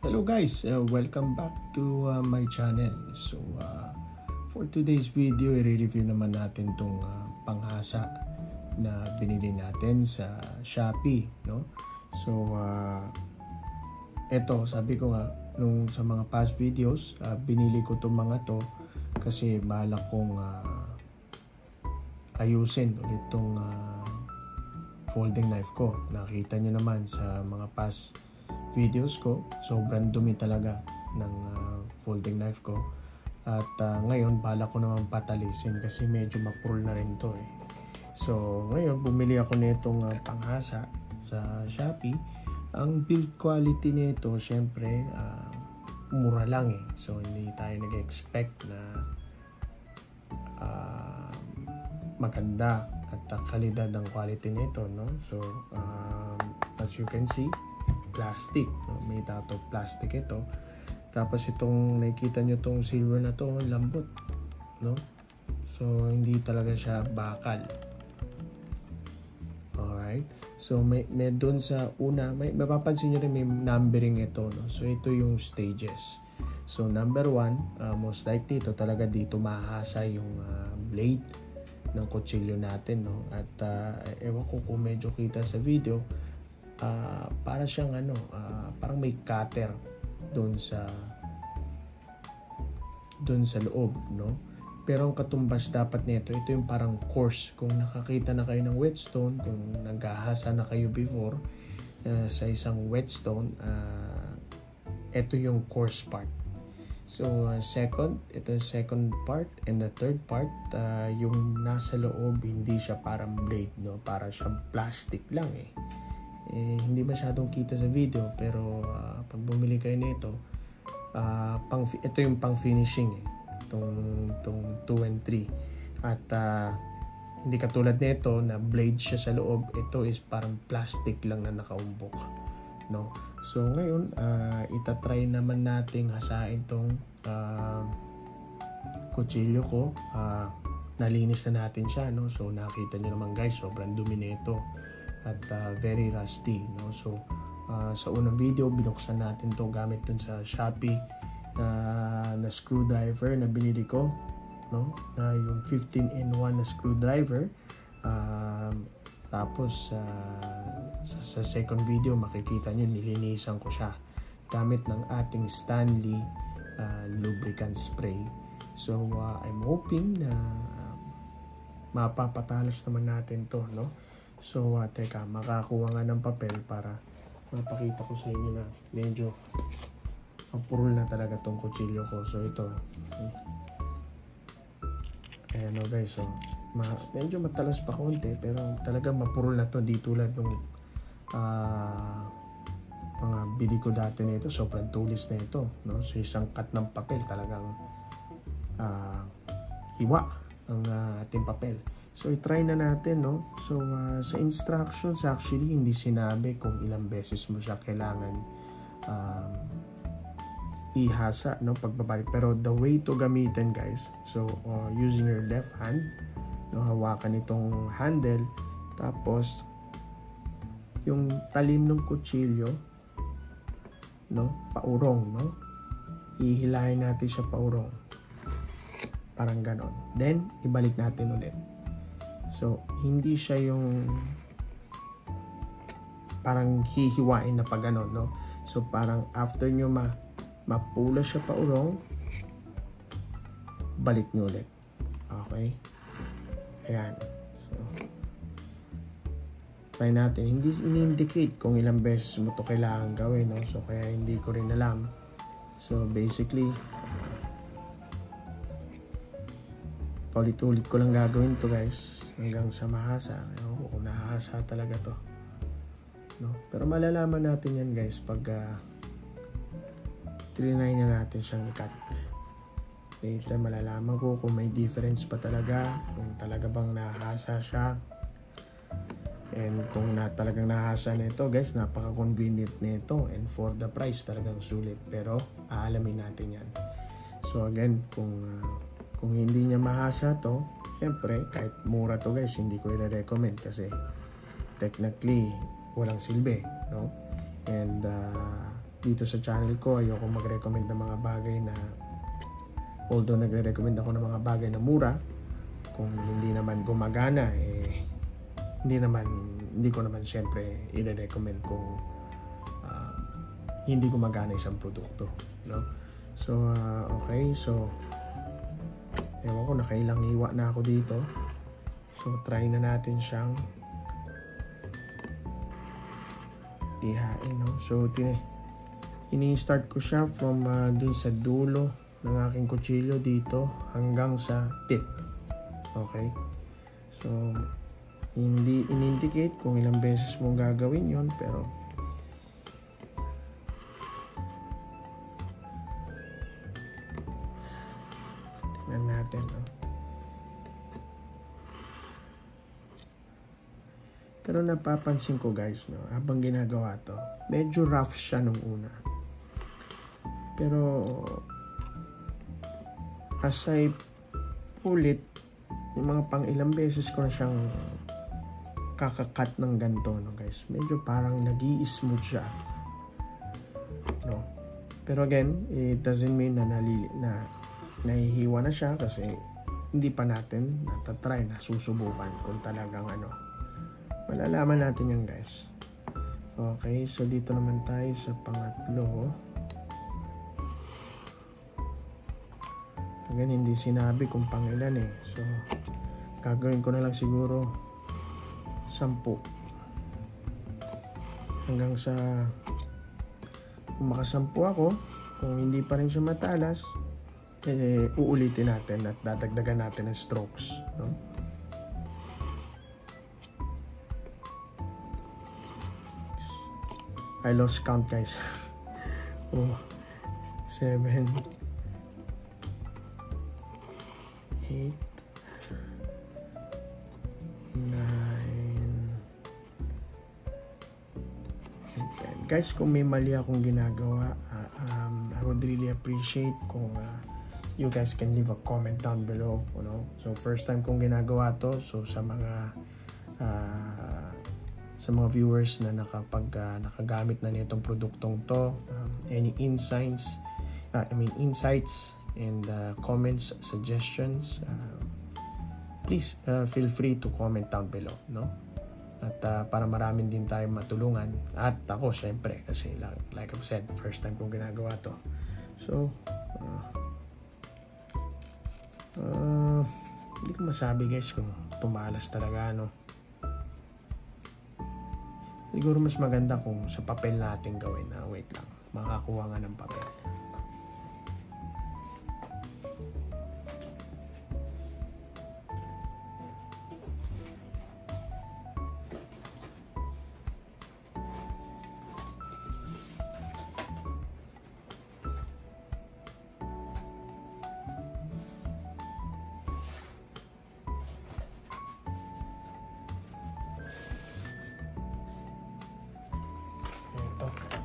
Hello guys, welcome back to my channel. So for today's video, i-review naman natin tong panghasa na binili natin sa Shopee, no? So eto, sabi ko nga nung sa mga past videos, binili ko tong mga to kasi balak kong ayusin ulit tong folding knife ko. Nakita nyo naman sa mga past videos ko, sobrang dumi talaga ng folding knife ko. At ngayon, bala ko naman patalisin kasi medyo mapurol na rin to eh. So, ngayon, bumili ako nitong panghasa sa Shopee. Ang build quality nito, syempre, mura lang eh. So, hindi tayo nag-expect na maganda at kalidad ng quality nito, no? So, as you can see, plastic, no? May dato plastic ito. Tapos itong nakikita nyo tong silver na to, lambot, no? So hindi talaga siya bakal. Alright, so may doon sa una, may mapapansin nyo rin may numbering ito, no? So ito yung stages. So number 1, most likely ito talaga dito mahasa yung blade ng kutsilyo natin, no? At ewan ko kung medyo kita sa video, para siyang parang may cutter doon sa loob, no? Pero ang katumbas dapat nito, ito yung parang coarse. Kung nakakita na kayo ng whetstone, kung naghahasa na kayo before sa isang whetstone, ito yung coarse part. So ito yung second part, and the third part, yung nasa loob hindi siya parang blade, no? Para siyang plastic lang eh. Hindi masyadong kita sa video, pero pag bumili kayo nito, ito yung pang finishing eh, itong 2 and 3. At hindi katulad nito na blade siya sa loob, ito is parang plastic lang na nakaumbok, no? So ngayon, itatry naman nating hasain tong kutsilyo ko. Nalinis na natin siya, no? So nakita nyo naman guys, sobrang dumi nito at very rusty, no? So sa unang video, binuksan natin to gamit dun sa Shopee na screwdriver na binili ko, no? Na yung 15-in-1 na screwdriver. Tapos sa second video, makikita nyo nilinisan ko siya gamit ng ating Stanley lubricant spray. So I'm hoping na mapapatalas naman natin to, no? So, teka, makakuha nga ng papel para mapakita ko sa inyo na medyo mapurol na talaga tong kutsilyo ko. So, ito. Ayan o guys. So, medyo matalas pa konti, pero talagang mapurol na to. Di tulad nung mga bili ko dati na ito. Sobrang tulis na ito, no? So, isang cut ng papel talagang hiwa ang ating papel. So, i-try na natin, no? So, sa instructions, actually, hindi sinabi kung ilang beses mo siya kailangan ihasa, no? Pagbabalik. Pero the way to gamitin, guys, so, using your left hand, no? Hawakan itong handle, tapos, yung talim ng kutsilyo, no? Paurong, no? Ihilahin natin siya paurong. Parang ganon. Then, ibalik natin ulit. So, hindi siya yung parang hihiwain na pag ano, no? So, parang after nyo mapula siya pa urong, balik nyo ulit. Okay? Ayan. So, try natin. Hindi in-indicate kung ilang beses mo to kailangan gawin, no? So, kaya hindi ko rin alam. So, basically, paulit-ulit ko lang gagawin to guys hanggang sa mahasa. Ewan ko kung nahasa talaga to, no? Pero malalaman natin yan guys pag trinay na natin siyang i-cut. Later malalaman ko kung may difference pa talaga, kung talaga bang nahasa siya, and kung talagang nahasa na ito guys. Napaka convenient nito, and for the price talagang sulit. Pero aalamin natin yan. So again, kung hindi niya mahasa to, syempre kahit mura to guys, hindi ko i-recommend kasi technically walang silbi, no? And dito sa channel ko, ayoko mag-recommend ng mga bagay na, although nagre-recommend ako ng mga bagay na mura, kung hindi naman gumagana, hindi ko naman syempre i-recommend kung hindi gumagana isang produkto, no? So okay, so ewan ko, nakailang iwa na ako dito. So try na natin siyang ihain, no? So ini-start ko siya from dun sa dulo ng aking kutsilyo dito hanggang sa tip. Okay? So hindi in-indicate kung ilang beses mong gagawin yon, pero tingnan natin, no? Pero napapansin ko guys, no, habang ginagawa to, medyo rough siya nung una. Pero as I pull it, yung mga pang ilang beses ko na siyang kakakat ng ganito, no guys, medyo parang nag-i-smooth siya, no? Pero again, it doesn't mean na nahihiwa na siya, kasi hindi pa natin natatry, na susubukan kung talagang malalaman natin yan guys. Okay, so dito naman tayo sa pangatlo. Again, hindi sinabi kung pangilan so gagawin ko na lang siguro 10 hanggang sa kung makasampu ako. Kung hindi pa rin siya matalas, uulitin natin at dadagdagan natin ng strokes, no? I lost count guys. 7, 8, 9, 10. Guys, kung may mali akong ginagawa, I would really appreciate kung you guys can leave a comment down below, you know? So first time kong ginagawa to, so sa mga viewers na nakagamit na nitong produktong to, any insights and comments, suggestions, please feel free to comment down below, no? At para maraming din tayong matulungan, at ako syempre, kasi like I've said, first time kong ginagawa to. So hindi ko masabi guys kung tumalas talaga, no? Siguro mas maganda kung sa papel natin gawin. Wait lang, makakuha nga ng papel.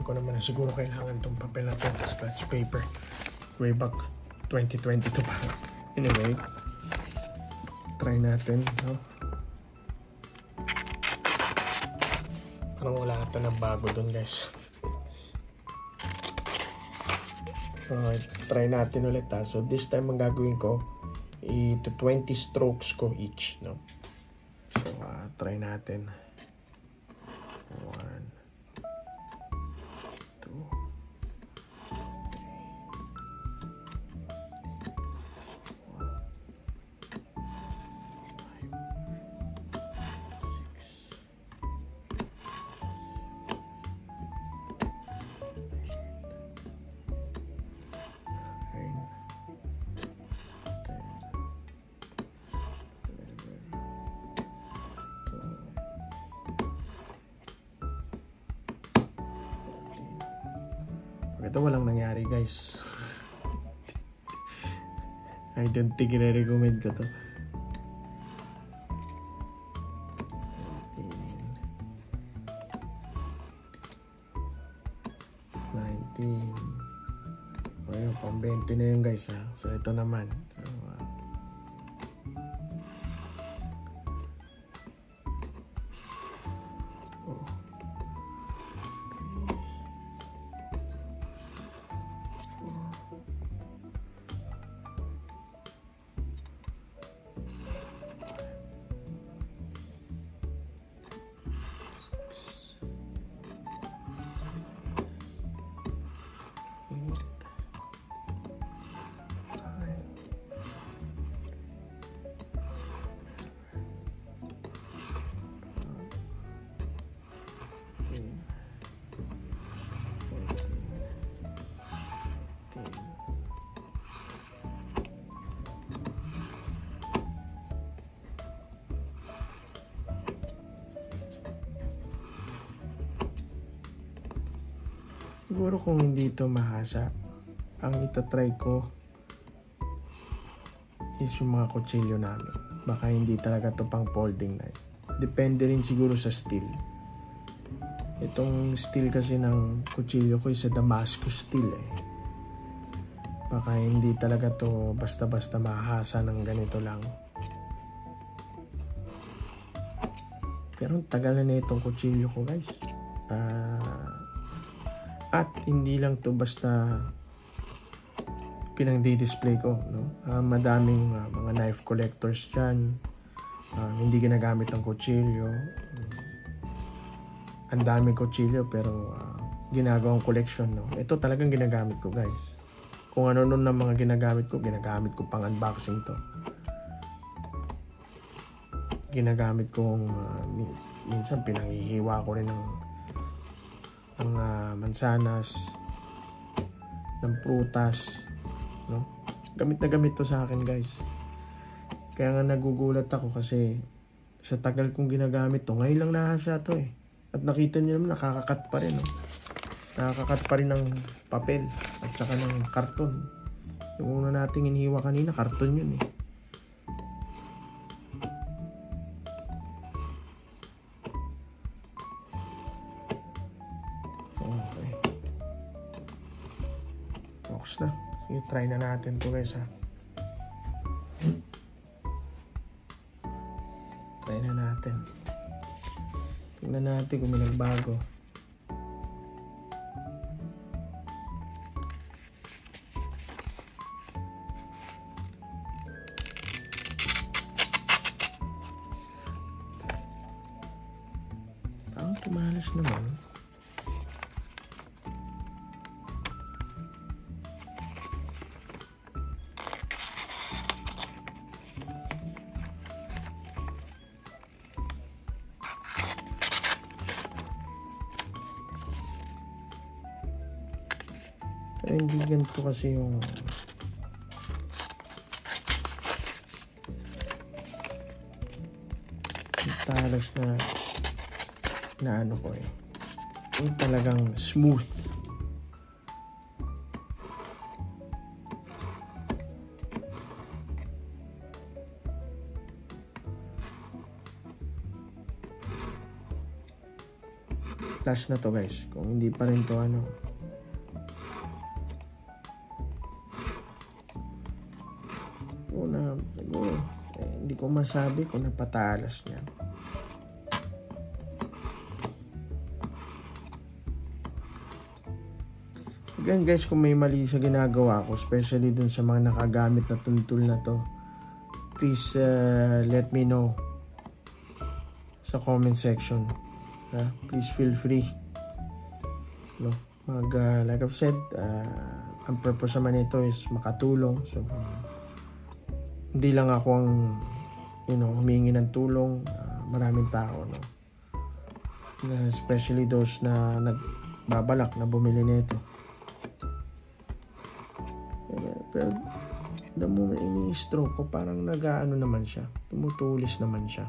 Ko naman na siguro kailangan tong papel na to, scratch paper, way back 2022 pa. Anyway, try natin, no? Parang wala ata na bago dun guys. Alright, try natin ulit ha. So this time ang gagawin ko, 20 strokes ko each, no? So try natin. 1, 2, ito walang nangyari guys. I don't think i-recommend ko to. 19. Ayun, pang 20 na yun guys ha. So ito naman. Siguro kung hindi ito mahasa, ang itatry ko is yung mga kutsilyo namin. Baka hindi talaga to pang folding knife. Depende rin siguro sa steel. Itong steel kasi ng kutsilyo ko is sa Damascus steel eh. Baka hindi talaga to basta-basta mahasa ng ganito lang. Pero ang tagal na itong kutsilyo ko guys. At hindi lang to basta pinang-display ko, no? Madaming mga knife collectors dyan, hindi ginagamit ng kutsilyo. Ang daming kutsilyo pero ginagawang collection, no? Ito talagang ginagamit ko guys. Kung ano nun ng mga ginagamit ko pang unboxing to. Ginagamit kong minsan pinanghihiwa ko rin ng mansanas, ng prutas, no? Gamit na gamit to sa akin guys. Kaya nga nagugulat ako kasi sa tagal kong ginagamit to, ngayon lang nahasa to eh. At nakita niyo naman nakakakat pa rin, no? Nakakakat pa rin ng papel at saka ng karton. Yung una nating inihiwa kanina, karton yun eh. Okay. Focus na. Sige, try na natin to guys ha. Try na natin. Tingnan natin kung may nagbago. Parang tumalas naman. Pero hindi ganito kasi yung talas na ano ko eh. Yung talagang smooth. Last na to guys. Kung hindi pa rin to ano. Siguro hindi ko masabi kung napatalas niya. Again guys, kung may mali sa ginagawa ko, especially dun sa mga nakagamit na tool na to, please let me know sa comment section. Please feel free, no? Like I've said, ang purpose naman nito is makatulong. So hindi lang ako ang humingi ng tulong, maraming tao, no? Especially those na nagbabalak na bumili nito. Pero the moment ini-stroke ko, parang nag-aano naman siya, tumutulis naman siya.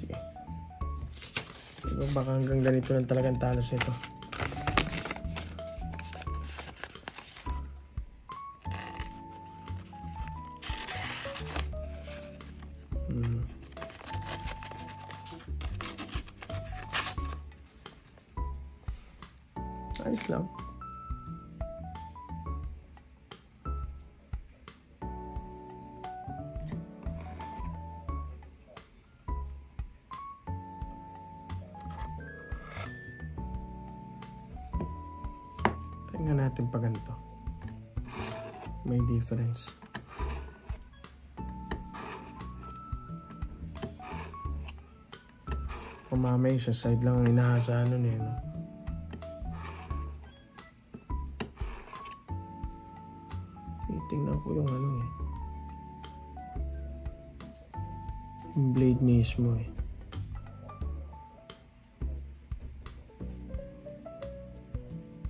Sige. Diba, baka hanggang ganito lang talagang talos nito. Ayos lang. Tingnan natin pa ganito. May difference. Mamaya sa side lang ang inahasa nun eh, no? Tingnan ko yung ano eh. Yung blade mismo eh.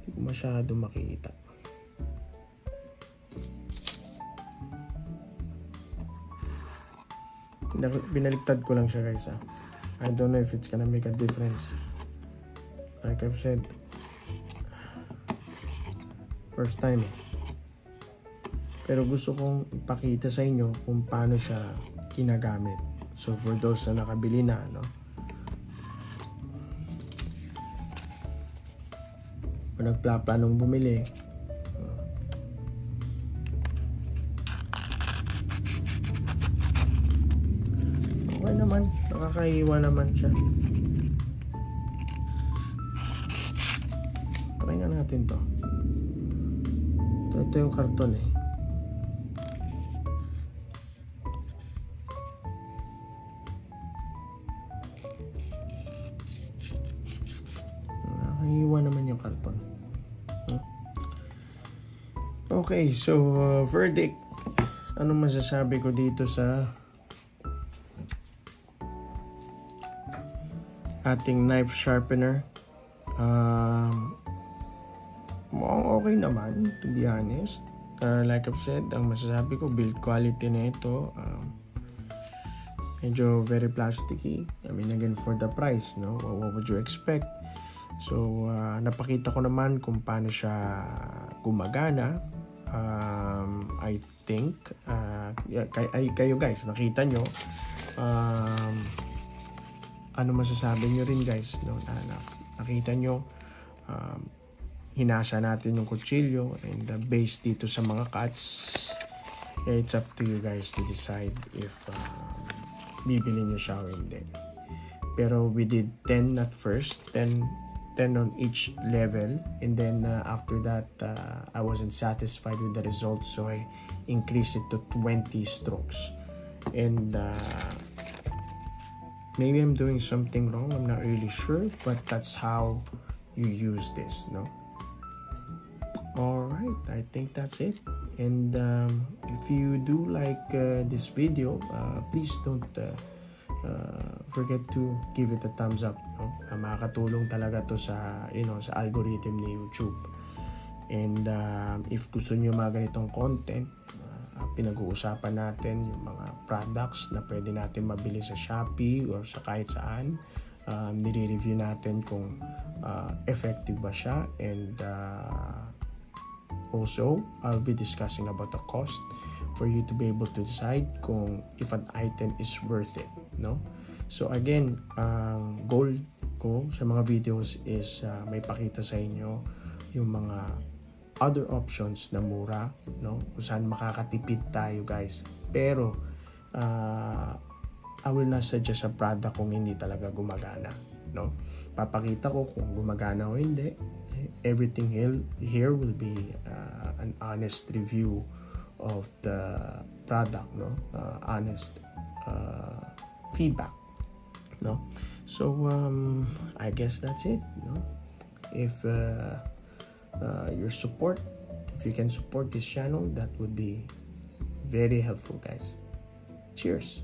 Hindi ko masyado makita. Binaligtad ko lang siya guys ah. I don't know if it's gonna make a difference. Like I've said, first time eh. Pero gusto kong ipakita sa inyo kung paano siya ginagamit. So for those na nakabili na, no? O nagplanong bumili, okay naman, nakakahiwa naman siya. Try nga natin to. Ito yung karton eh. Nakakahiwa naman yung karton. Okay, so verdict. Anong masasabi ko dito sa ating knife sharpener? Mukhang okay naman, to be honest. Like I've said, ang masasabi ko, build quality na ito. Medyo very plasticky. I mean, again, for the price, no? What would you expect? So, napakita ko naman kung paano siya gumagana. I think, kayo guys, nakita nyo. Ano masasabi nyo rin guys, no? Nakita nyo, hinasa natin yung kutsilyo and the base dito sa mga cuts. It's up to you guys to decide if bibili nyo siya o hindi. Pero we did 10 at first, 10 on each level, and then after that I wasn't satisfied with the results, so I increased it to 20 strokes. And maybe I'm doing something wrong, I'm not really sure, but that's how you use this, no? Alright, I think that's it. And if you do like this video, please don't forget to give it a thumbs up, no? Makakatulong talaga to sa, sa algorithm ni YouTube. And if gusto niyo mga ganitong content, pinag-uusapan natin yung mga products na pwede natin mabili sa Shopee or sa kahit saan. Nire-review natin kung effective ba siya, and also I'll be discussing about the cost for you to be able to decide kung if an item is worth it, no? So again, goal ko sa mga videos is may pakita sa inyo yung mga other options na mura, no? Kung saan makakatipid tayo guys. Pero I will not suggest a product kung hindi talaga gumagana, no? Papakita ko kung gumagana o hindi. Everything here will be an honest review of the product, no? Honest feedback, no? So I guess that's it, no? If your support, if you can support this channel, that would be very helpful guys. Cheers.